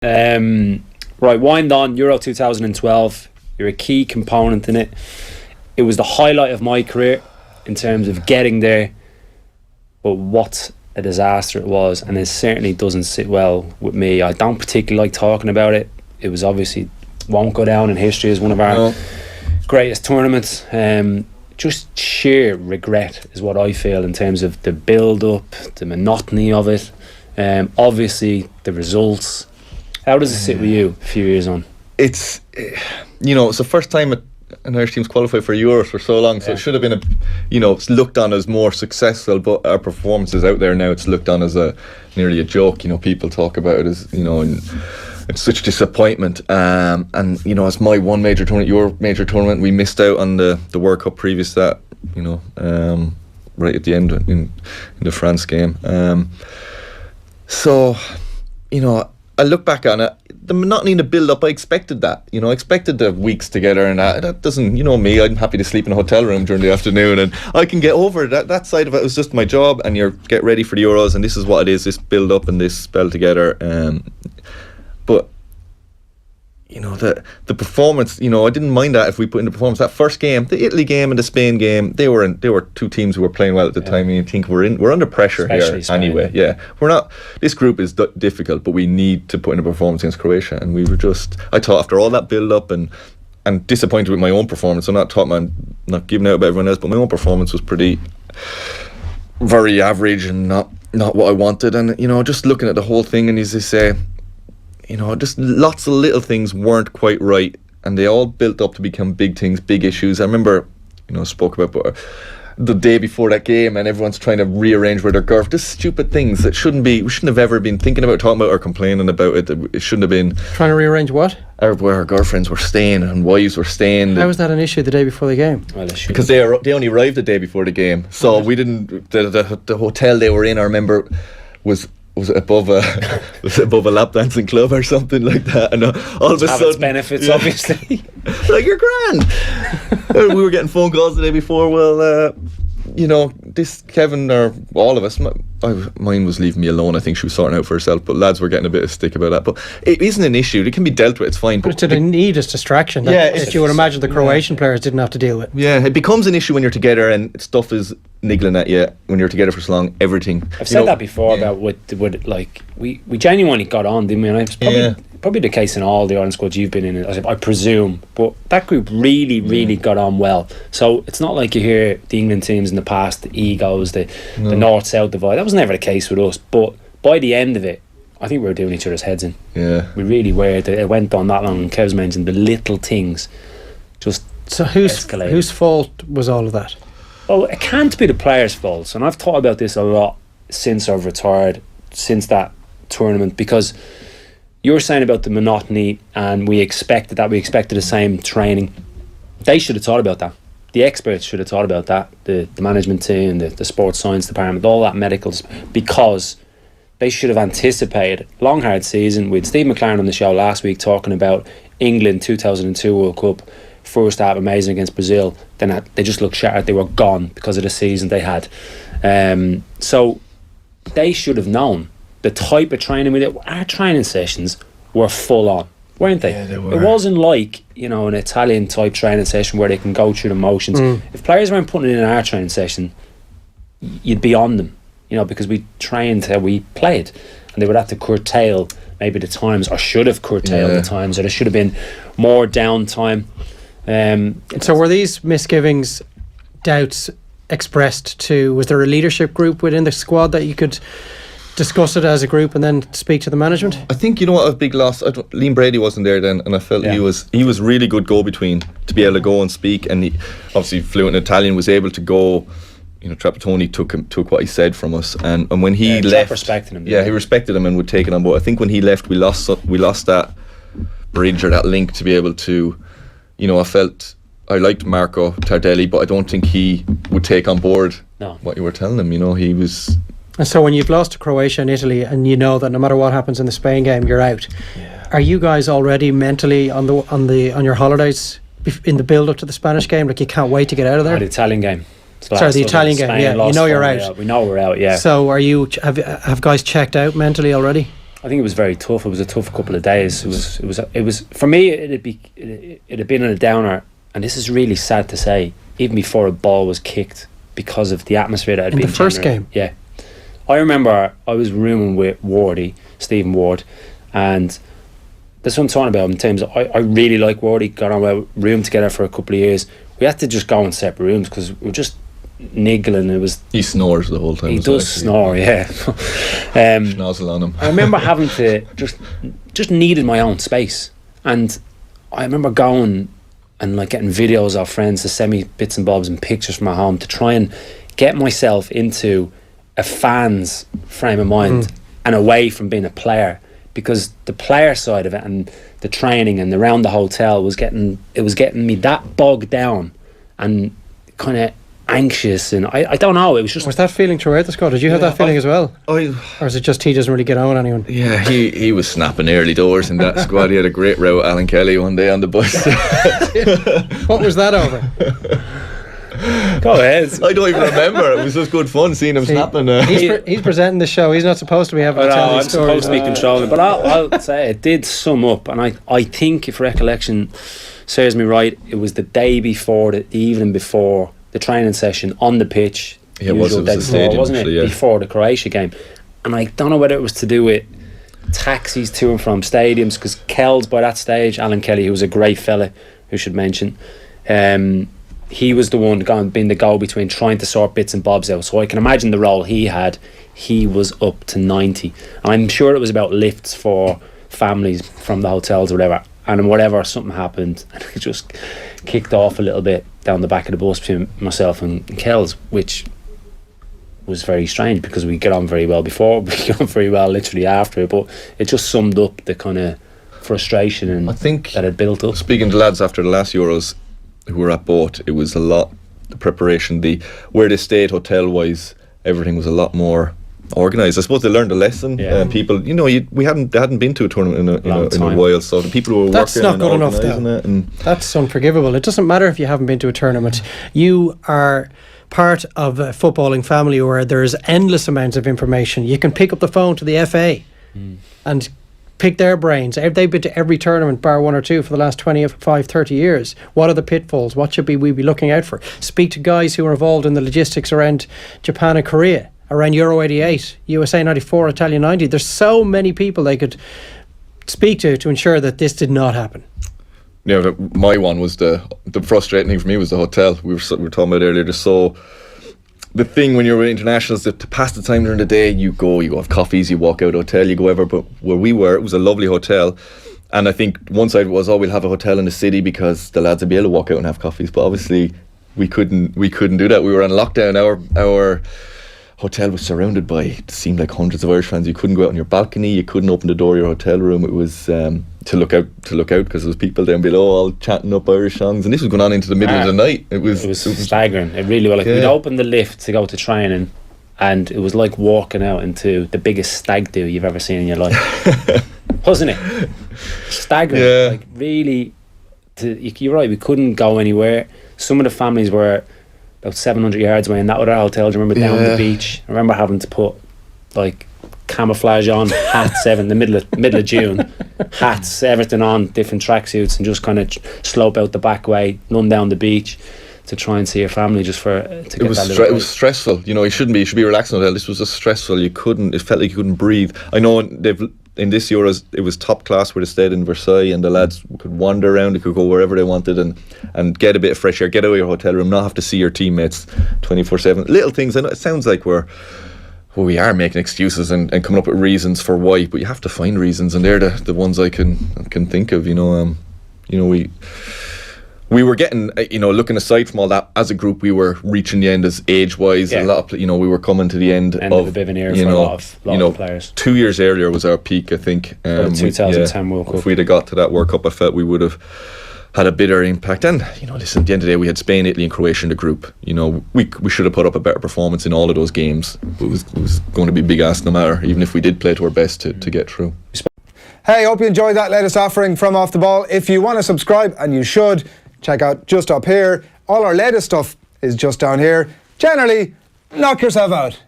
Right, wind on. Euro 2012. You're a key component in it. It was the highlight of my career in terms of getting there. But what a disaster it was, and it certainly doesn't sit well with me. I don't particularly like talking about it. It was obviously won't go down in history as one of our greatest tournaments. Just sheer regret is what I feel in terms of the build-up, the monotony of it. Obviously, the results. How does it sit with you a few years on? It's, it's the first time an Irish team's qualified for Euros for so long, so it should have been it's looked on as more successful, but our performances out there now, it's looked on as nearly a joke. People talk about it as, and it's such disappointment. And as my one major tournament, your major tournament, we missed out on the World Cup previous to that, right at the end in the France game. I look back on it, the monotony in the build-up, I expected that. I expected the weeks together, and that doesn't, me, I'm happy to sleep in a hotel room during the afternoon, and I can get over it. That side of it was just my job, and you get ready for the Euros, and this is what it is, this build-up and this spell together. But the performance, I didn't mind that if we put in the performance. That first game, the Italy game and the Spain game, they were two teams who were playing well at the time. I think we're under pressure especially here Spain. Anyway. Yeah, we're not. This group is difficult, but we need to put in a performance against Croatia, and we were just. I thought after all that build up and disappointed with my own performance. I'm not giving out about everyone else, but my own performance was very average and not what I wanted. And just looking at the whole thing, and as they say, just lots of little things weren't quite right, and they all built up to become big things, big issues. I remember, spoke about the day before that game, and everyone's trying to rearrange where their girlfriend. Just stupid things that we shouldn't have ever been thinking about, talking about, or complaining about it. It shouldn't have been. Trying to rearrange what? Where our girlfriends were staying and wives were staying. How was that an issue the day before the game? Well, because they only arrived the day before the game, so we didn't. The hotel they were in, I remember, was above a lap dancing club or something like that, and all of a sudden, its benefits, obviously. Like, you're grand. We were getting phone calls the day before. Well, this Kevin, or all of us, mine was leaving me alone. I think she was sorting out for herself, but lads were getting a bit of stick about that. But it isn't an issue. It can be dealt with. It's fine. But it's a needlest distraction that you would imagine the Croatian players didn't have to deal with. Yeah, it becomes an issue when you're together and stuff is niggling at you when you're together for so long. Everything. I've said that before about with like we genuinely got on, didn't we? And it's probably the case in all the Ireland squads you've been in, I presume. But that group really got on well. So it's not like you hear the England teams in the past, the egos, the north-south divide. That was never the case with us. But by the end of it, I think we were doing each other's heads in. Yeah. We really were. It went on that long, and Kev's mentioned the little things just escalated. Whose fault was all of that? Well, it can't be the players' faults. And I've thought about this a lot since I've retired, since that tournament, because you were saying about the monotony, and we expected the same training. They should have thought about that. The experts should have thought about that. The management team, the sports science department, all that medicals, because they should have anticipated long hard season. We had Steve McLaren on the show last week talking about England 2002 World Cup, first half amazing against Brazil, then they just looked shattered. They were gone because of the season they had. So they should have known the type of training we did. Our training sessions were full on, weren't they? Yeah, they were. It wasn't like an Italian type training session where they can go through the motions. If players weren't putting it in our training session, you'd be on them, because we trained how we played, and they would have to curtail maybe the times, or should have curtailed the times, or there should have been more downtime. So were these misgivings, doubts expressed to, was there a leadership group within the squad that you could discuss it as a group and then speak to the management? I think a big loss. Liam Brady wasn't there then, and I felt he was really good go-between to be able to go and speak, and he obviously fluent in Italian, was able to go. Trapattoni took what he said from us, and when he left, respected him. He respected him and would take it on board. I think when he left, we lost that bridge or that link to be able to. I felt I liked Marco Tardelli, but I don't think he would take on board what you were telling him. He was. And so when you've lost to Croatia and Italy, and that no matter what happens in the Spain game, you're out. Yeah. Are you guys already mentally on your holidays in the build up to the Spanish game? Like, you can't wait to get out of there? The Italian game. Sorry, the Italian game. Yeah, you're out. We know we're out. Yeah. So are you? Have guys checked out mentally already? I think it was very tough. It was a tough couple of days. It was for me. It had been on a downer, and this is really sad to say. Even before a ball was kicked, because of the atmosphere that had been in the first game. Yeah, I remember I was rooming with Stephen Ward, and there's what I'm talking about in terms of I really like Wardy. Got on well, roomed together for a couple of years. We had to just go in separate rooms because we were just niggling. It was he snores the whole time. He does snore, yeah. Schnozzle on him. I remember having to just needed my own space, and I remember going and like getting videos of friends to send me bits and bobs and pictures from my home to try and get myself into a fan's frame of mind and away from being a player, because the player side of it and the training and around the hotel was getting me that bogged down and kind of anxious, and I don't know, it was just... Was that feeling throughout the squad? Did you have that feeling as well? Or is it just he doesn't really get on with anyone? Yeah, he was snapping early doors in that squad. He had a great row with Alan Kelly one day on the bus. What was that over? Go ahead. I don't even remember. It was just good fun seeing him snapping. He's presenting the show. He's not supposed to be having to tell these stories. I'm supposed to be controlling, but I'll say it did sum up, and I think, if recollection serves me right, it was the day before, the evening before the training session on the pitch. Yeah, it was the stadium, wasn't it? Actually, yeah. Before the Croatia game, and I don't know whether it was to do with taxis to and from stadiums, because Kells by that stage, Alan Kelly, who was a great fella, who should mention, he was the one being the go-between, trying to sort bits and bobs out. So I can imagine the role he had. He was up to 90. And I'm sure it was about lifts for families from the hotels or whatever. And whatever, something happened, and it just kicked off a little bit down the back of the bus between myself and Kells, which was very strange because we get on very well before, we get on very well literally after it, but it just summed up the kind of frustration and I think that had built up. Speaking to lads after the last Euros who were at both, it was a lot, the preparation, where they stayed hotel wise, everything was a lot more organised. I suppose they learned a lesson. People, they hadn't been to a tournament in a while, so the people who were that's working not good enough, it, and that's unforgivable. It doesn't matter if you haven't been to a tournament. You are part of a footballing family where there's endless amounts of information. You can pick up the phone to the FA and pick their brains. They've been to every tournament bar one or two for the last 25, 30 years. What are the pitfalls? What should we be looking out for? Speak to guys who are involved in the logistics around Japan and Korea, around Euro 88, USA 94, Italia 90. There's so many people they could speak to ensure that this did not happen. Yeah, my one was the frustrating thing for me was the hotel. We were talking about earlier. So the thing when you're with internationals, to pass the time during the day, you go have coffees, you walk out hotel, you go ever. But where we were, it was a lovely hotel. And I think one side was, we'll have a hotel in the city because the lads would be able to walk out and have coffees. But obviously we couldn't do that. We were on lockdown. Our hotel was surrounded by, it seemed like hundreds of Irish fans. You couldn't go out on your balcony, you couldn't open the door of your hotel room. It was to look out because there was people down below all chanting up Irish songs, and this was going on into the middle of the night. It was staggering. It really was. We'd open the lift to go to training, and it was like walking out into the biggest stag do you've ever seen in your life. Wasn't it? Staggering. Yeah. Like really, you're right, we couldn't go anywhere. Some of the families were about 700 yards away in that other hotel. Do you remember down the beach? I remember having to put like camouflage on, hats, in the middle of June, hats, everything on, different tracksuits, and just kind of slope out the back way, run down the beach to try and see your family just to get that. It was stressful. You should be relaxing hotel. This was just stressful. It felt like you couldn't breathe. I know in this Euros it was top class where they stayed in Versailles, and the lads could wander around, they could go wherever they wanted and get a bit of fresh air, get out of your hotel room, not have to see your teammates 24/7. Little things. I know it sounds like we are making excuses and coming up with reasons for why, but you have to find reasons, and they're the ones I can think of. We were getting, looking aside from all that, as a group, we were reaching the end as age-wise. A lot of, we were coming to the end of a bit of an era for a lot of players. 2 years earlier was our peak, I think. The 2010 World Cup. If we'd have got to that World Cup, I felt we would have had a bigger impact. And, listen, at the end of the day, we had Spain, Italy and Croatia in the group. We should have put up a better performance in all of those games. It was going to be big ask no matter, even if we did play to our best to get through. Hey, hope you enjoyed that latest offering from Off the Ball. If you want to subscribe, and you should, check out just up here. All our latest stuff is just down here. Generally, knock yourself out.